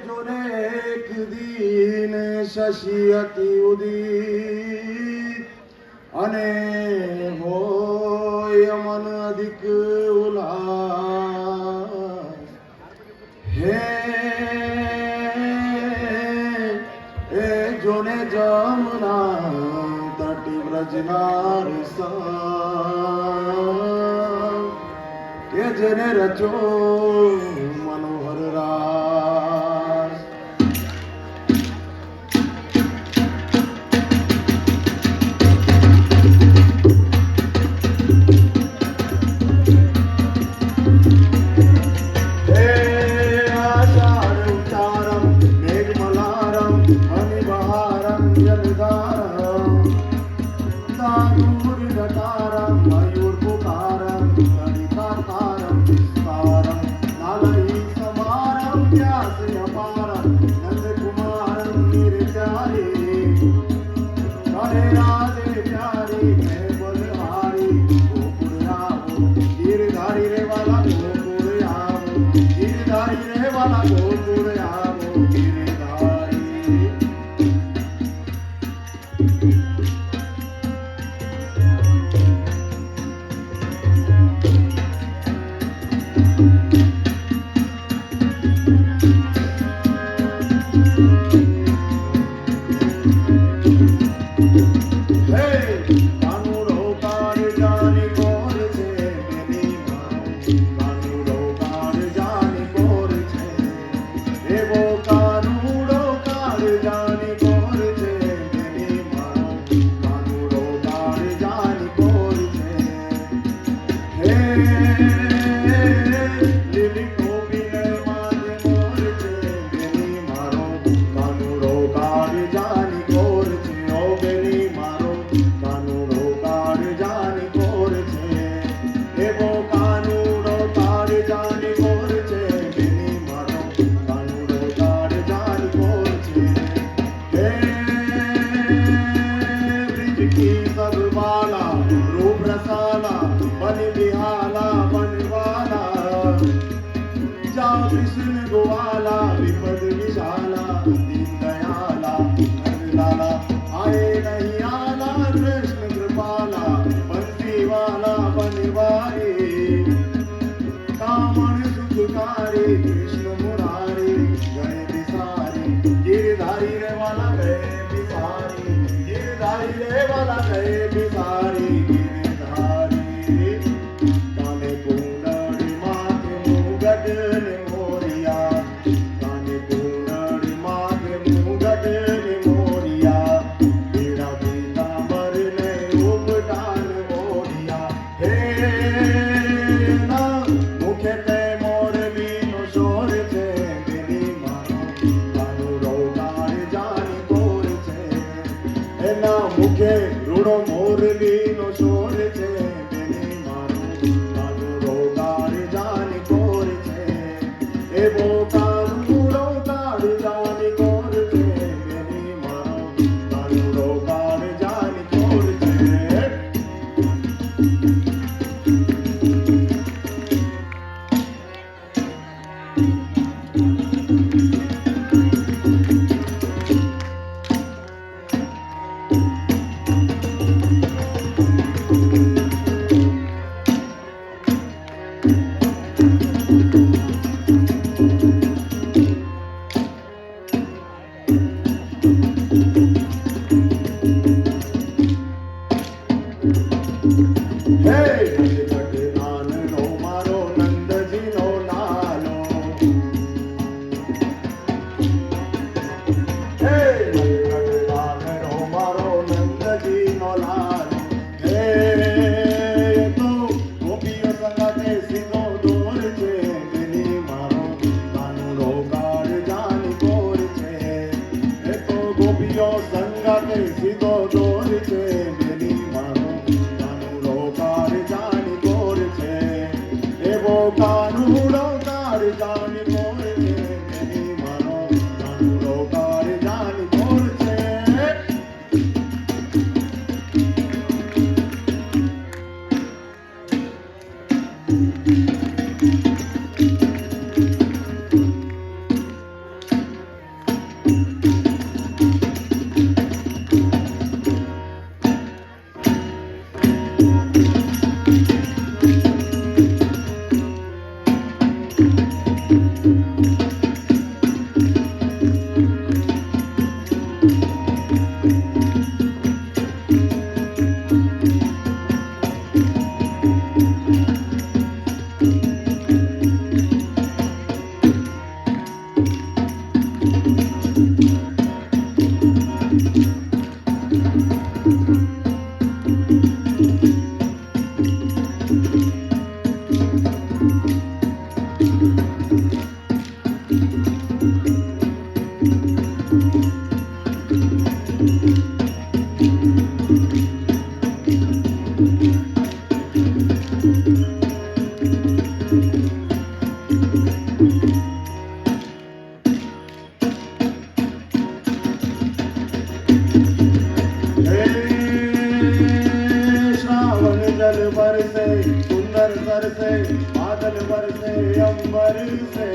જોને એક દીન શશી અતિ ઉદિત અને હોય મન અધિક ઉલ્લાસ હે એ જોને જમના તટી વ્રજનાર કે જેને રચો મનોહર રાસ कृष्ण गोवाला विपद विशाला दीन दयाला लाला आए नहीं आला कृष्ण कृपाला बंसी वाला बनवारी कामन सुखकारी कृष्ण मुरारी गए बिसारी गिरधारी रे वाला गए बिसारी गिरधारी रे वाला गए बिसारी गिरधारी काले कुंडली माथे मुगट મુખે રૂડો મોરલી નો શોર છે બેની મારું કાનું રોગાડ જાની કોર છે એવો કાનું રોગાડ જાની કોર છે બેની મારું કાનું રોગાડ જાની કોર છે श्रावण जल बरसे सुंदर बरसे बादल बरसे अंबर से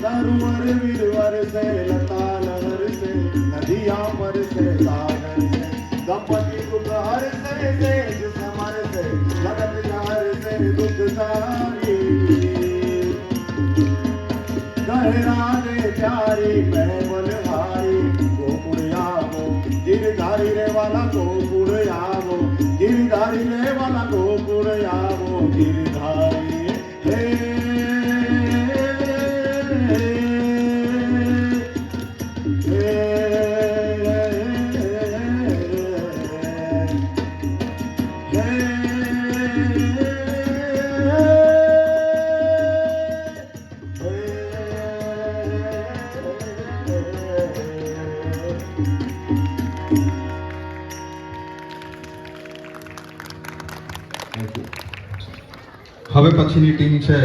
सरोवर वीरवर से लता लहर से नदियां बरसे सागर से दंपति सुख हर से तेज समर से जगत जहर से दुख सारी गहरा दे प्यारी मैं बलहारी गोकुल आवो गिरधारी रे वाला गोकुल आवो गिरधारी रे वाला गोकुल आवो गिरधारी हे હવે પછીની ટીમ છે